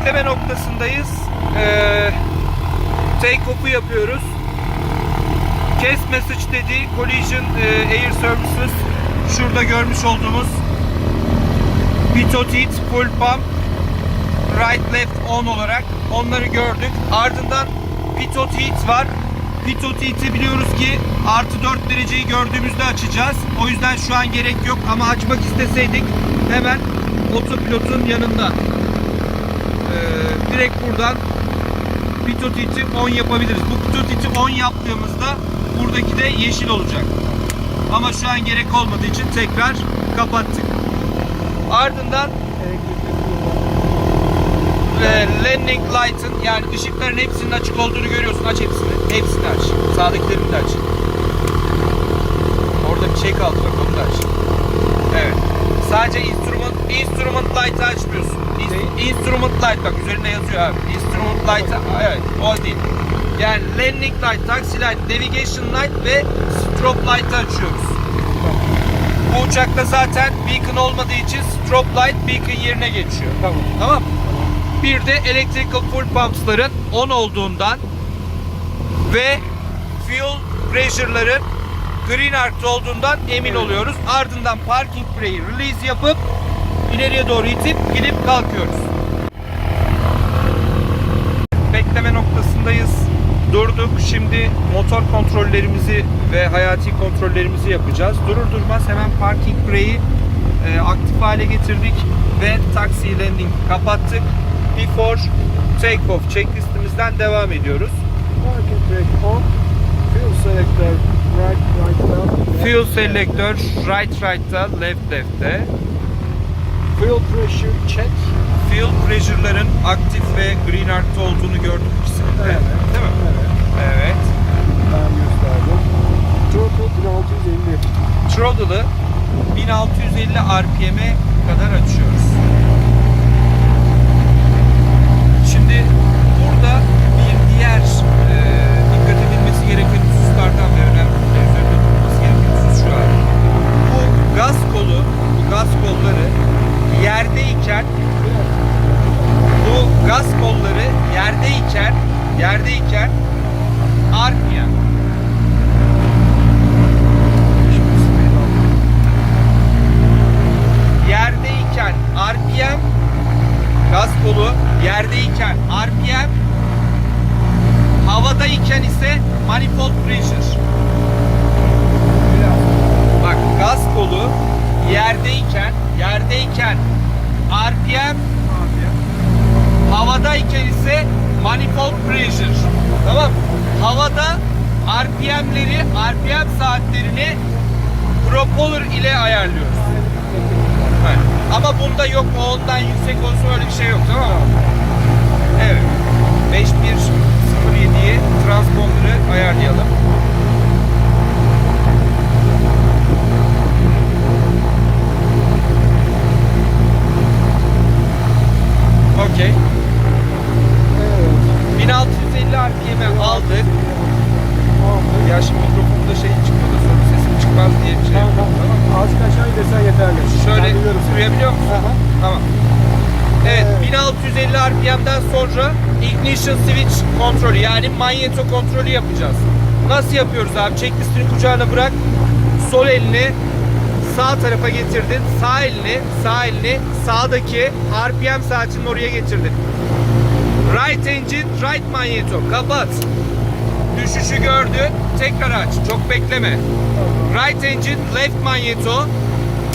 bekleme noktasındayız. Take-off'u yapıyoruz. Cast message dedi. Collision Air Services. Şurada görmüş olduğumuz pitot heat, full pump, right left on olarak onları gördük. Ardından pitot heat var. Pitot heat'i biliyoruz ki artı 4 dereceyi gördüğümüzde açacağız. O yüzden şu an gerek yok ama açmak isteseydik hemen otopilotun yanında direkt buradan pitot heat'i 10 yapabiliriz. Bu pitot heat'i 10 yaptığımızda buradaki de yeşil olacak. Ama şu an gerek olmadığı için tekrar kapattık. Ardından landing light'ın, yani ışıkların hepsinin açık olduğunu görüyorsun. Aç hepsini. Hepsini aç. Sağdakilerini de aç. Orada bir şey kaldı bak, onu da aç. Evet. Sadece instrument light'ı açmıyorsun. Instrument light bak üzerinde yazıyor abi. Instrument light'ı, evet, o değil. Yani landing light, taxi light, navigation light ve strobe light'ı açıyoruz. Bu uçakta zaten beacon olmadığı için strobe light beacon yerine geçiyor. Tamam. Bir de electrical fuel pumps'ların on olduğundan ve fuel pressure'ların green arc'ta olduğundan emin oluyoruz. Ardından parking brake'i release yapıp ileriye doğru itip gidip kalkıyoruz. Bekleme noktasındayız. Durduk. Şimdi motor kontrollerimizi ve hayati kontrollerimizi yapacağız. Durur durmaz hemen parking brake'i aktif hale getirdik ve taxi landing kapattık. Before take off checklistimizden devam ediyoruz. Parking brake on. Fuel selector right right'ta. Fuel selector right'ta, left'te. Fuel pressure check. Fuel pressure'ların aktif ve green arc'ta olduğunu gördük ikisinin de. Evet. Değil mi? Evet. Ben gösterdim. Throttle 1650. Throttle'ı 1650 RPM'e kadar açıyoruz. Şimdi burada bir diğer dikkat edilmesi gereken hususlardan ve önemli üzerinde durulması gereken husus şu an. Bu gaz kolları yerdeyken RPM gaz kolu yerdeyken RPM, havadayken ise manifold pressure. Bak, gaz kolu yerdeyken RPM, havadayken ise manifold pressure. Tamam. Havada RPM saatlerini propeller ile ayarlıyoruz. Evet. Ama bunda yok, o ondan yüksek olsun, öyle bir şey yok, tamam mı? Evet. 5107'yi transponder'ı ayarlayalım. Okey. 1650 RPM'e aldık. Ya şimdi mikrofonda şey çıkmadı, sonra sesim çıkmaz diye bir şey yapıyorum. Tamam. Azıcık aşağı desen yeterli. Şöyle duyabiliyor musun? Tamam. Evet, 1650 RPM'den sonra ignition switch kontrolü, yani manyeto kontrolü yapacağız. Nasıl yapıyoruz abi? Checklistini kucağına bırak. Sol elini sağ tarafa getirdin. Sağ elini sağdaki RPM saatinin oraya getirdin. Right engine, right manyeto. Kapat. Düşüşü gördün. Tekrar aç. Çok bekleme. Right engine, left manyeto.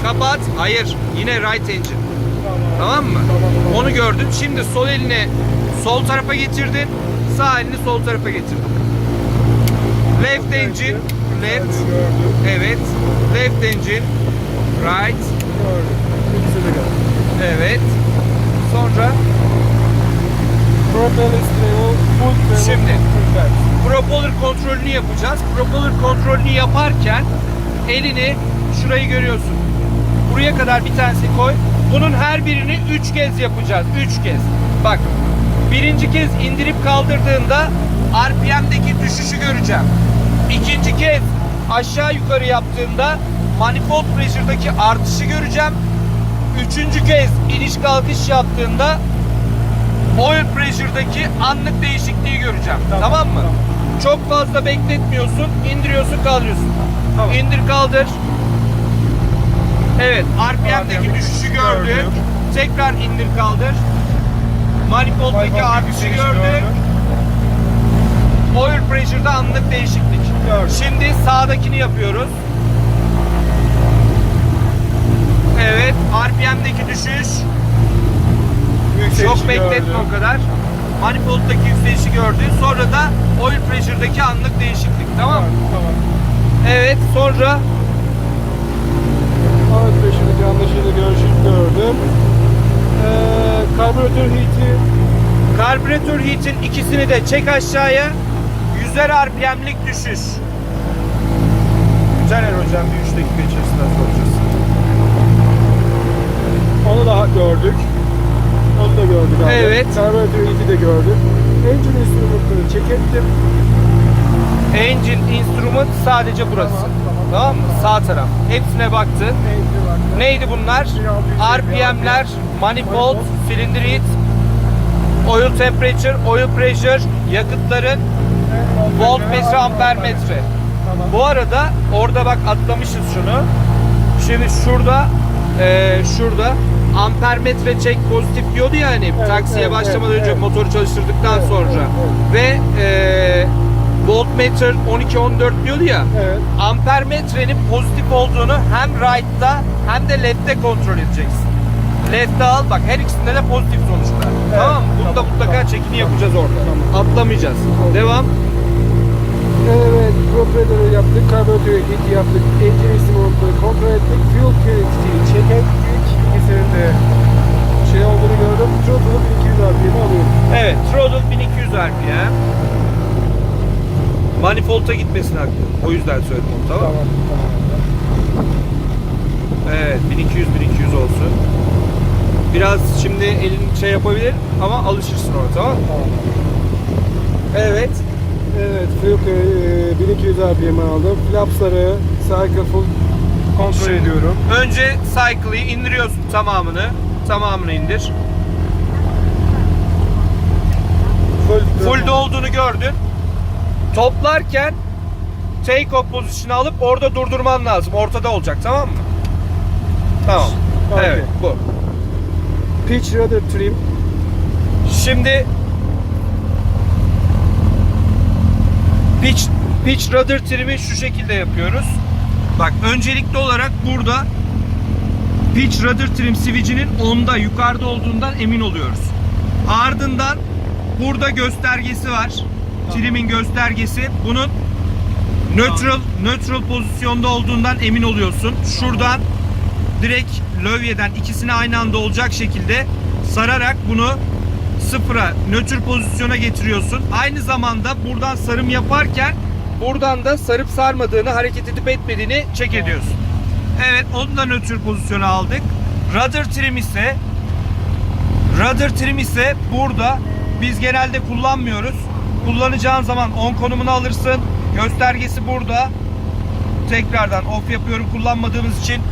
Kapat. Hayır. Yine right engine. Tamam mı? Onu gördün. Şimdi sol elini sol tarafa getirdin. Sağ elini sol tarafa getirdin. Left engine, left. Evet. Left engine, right. Evet. Sonra şimdi propeller kontrolünü yapacağız. Propeller kontrolünü yaparken elini, şurayı görüyorsun. Buraya kadar bir tanesini koy. Bunun her birini 3 kez yapacağız. 3 kez. Bak. Birinci kez indirip kaldırdığında RPM'deki düşüşü göreceğim. İkinci kez aşağı yukarı yaptığımda manifold pressure'daki artışı göreceğim. Üçüncü kez iniş kalkış yaptığında oil pressure'daki anlık değişikliği göreceğim. Tamam mı? Çok fazla bekletmiyorsun, indiriyorsun, kaldırıyorsun. Tamam. İndir, kaldır. Evet, RPM'deki düşüşü gördük. Tekrar indir, kaldır. Manifold'daki artışı gördük. Oil pressure'da anlık değişiklik. Gördüm. Şimdi sağdakini yapıyoruz. Evet, RPM'deki düşüş. Çok bekletme o kadar. Manifold'daki yükselişi gördün. Sonra da oil pressure'daki anlık değişiklik. Tamam mı? Tamam. Evet, sonra Oil pressure'daki anlaşıldığı gördüm. Karbüratör heat'i. karbüratör heat'in ikisini de çek aşağıya. 100'er RPM'lik düşüş. Caner hocam bir 3 dakika içerisinde soracağız. Onu da gördük. Onu da gördük abi. Evet. Karbüratör heat'i de gördük. Engine instrument'ları check ettim. Engine instrument sadece burası. Tamam mı? Sağ taraf. Hepsine baktın. Engine baktım. Neydi bunlar? RPM'ler, manifold, cylinder heat, oil temperature, oil pressure, yakıtların voltmetre, ampermetre. Tamam. Bu arada orada bak atlamışız şunu. Şimdi şurada ampermetre çek pozitif diyordu ya hani Evet, taksiye evet, başlamadan evet, önce evet. motoru çalıştırdıktan Evet, sonra evet, ve voltmetre 12-14 diyordu ya. Evet. Ampermetrenin pozitif olduğunu hem right'ta hem de left'te kontrol edeceksin. Left'te al bak her ikisinde de pozitif sonuçlar. Evet, Tamam mı? Bunu da tamam, mutlaka tamam, çekini tamam. yapacağız orada. Tamam. Atlamayacağız. Devam. Evet, propeller'ı yaptık, karbüratör heat'i yaptık, engine instrument'ları kontrol ettik, fuel quality'yi check ettik. İkisinin de şey olduğunu gördüm. Throttle'ı 1200 RPM'e alıyorum. Evet, throttle 1200 RPM. Manifold'a gitmesin hakkı. O yüzden söyledim onu, tamam mı? Evet, 1200 olsun. Biraz şimdi elin şey yapabilir ama alışırsın ona, tamam mı? Tamam. Evet. Evet, fuel 1200 RPM'e aldım. Flaps'ları cycle full kontrol Şimdi ediyorum. Önce cycle'ı indiriyorsun tamamını. Tamamını indir. Full'de olduğunu gördün. Toplarken take off pozisyonu alıp orada durdurman lazım. Ortada olacak, tamam mı? Tamam. Okey. Evet, bu. Pitch rudder trim. Şimdi pitch rudder trim'i şu şekilde yapıyoruz. Bak öncelikli olarak burada pitch rudder trim switch'inin 10'da yukarıda olduğundan emin oluyoruz. Ardından burada göstergesi var. Trim'in göstergesi. Bunun neutral pozisyonda olduğundan emin oluyorsun. Şuradan direkt lövyeden ikisini aynı anda olacak şekilde sararak bunu sıfıra, nötr pozisyona getiriyorsun. Aynı zamanda buradan sarım yaparken buradan da sarıp sarmadığını, hareket edip etmediğini check ediyorsun. Evet, onu da nötr pozisyona aldık. Rudder trim ise burada biz genelde kullanmıyoruz. Kullanacağın zaman on konumunu alırsın. Göstergesi burada. Tekrardan off yapıyorum kullanmadığımız için.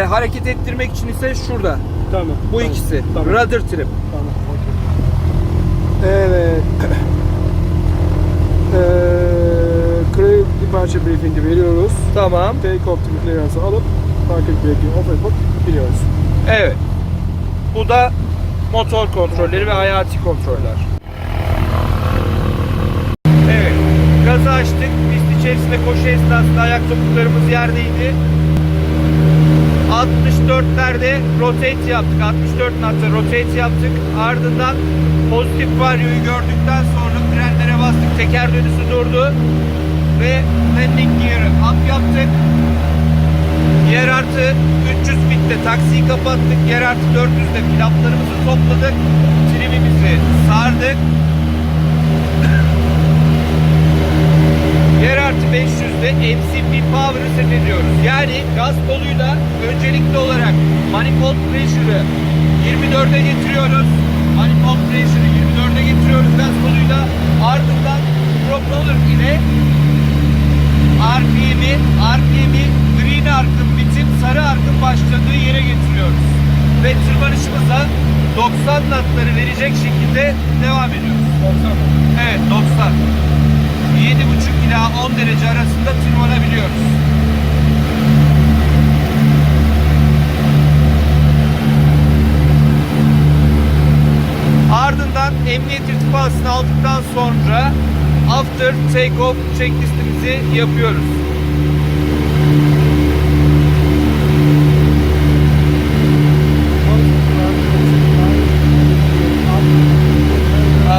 Hareket ettirmek için ise şurada. Tamam. Bu tamam, ikisi. Tamam. Rudder trim. Tamam. Okay. Evet. Clear departure briefing'i veriyoruz. Tamam. Take off clearance'ı alıp parking brake'i off yapıp gidiyoruz. Evet. Bu da motor kontrolleri ve hayati kontroller. Evet. Gazı açtık. Pist içerisinde koşu esnasında ayak topuklarımız yerdeydi. 64'lerde rotate yaptık. 64 knots'ta rotate yaptık. Ardından pozitif varyoyu gördükten sonra frenlere bastık. Teker dönüşü durdu. Ve landing gear'ı up yaptık. Yer artı 300 fitte taksiyi kapattık. Yer artı 400'de flaplarımızı topladık. Trimimizi sardık. Yer artı 500'de MCP power'ı set ediyoruz. Yani gaz koluyla öncelikli olarak manifold pressure'ı 24'e getiriyoruz. Manifold pressure'ı 24'e getiriyoruz gaz koluyla. Ardından propeller ile RPM'i green arkın bitip sarı arkın başladığı yere getiriyoruz. Ve tırmanışımıza 90 knotları verecek şekilde devam ediyoruz. 90. Evet, 90. 7,5 ila 10 derece arasında tırmanabiliyoruz. Ardından emniyet irtifasını aldıktan sonra after take off checklistimizi yapıyoruz.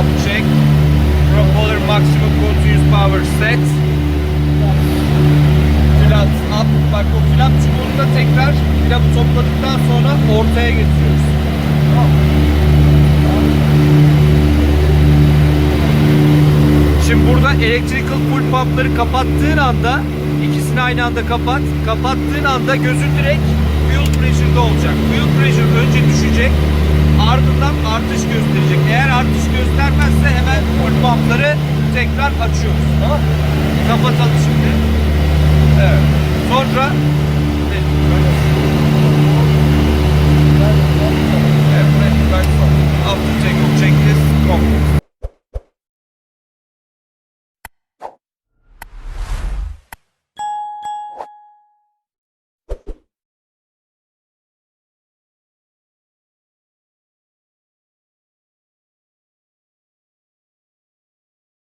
Up check. Propeller maximum continuous power set. Flaps up. Bak o flap çubuğunda tekrar flapı topladıktan sonra ortaya getiriyoruz. Şimdi burada electrical fuel pump'ları kapattığın anda, ikisini aynı anda kapat. Kapattığın anda gözün direkt fuel pressure'da olacak. Fuel pressure önce düşecek, ardından artış gösterecek. Eğer artış göstermezse hemen fuel pump'ları tekrar açıyoruz. Tamam mı? Kapatalım şimdi. Evet. Sonra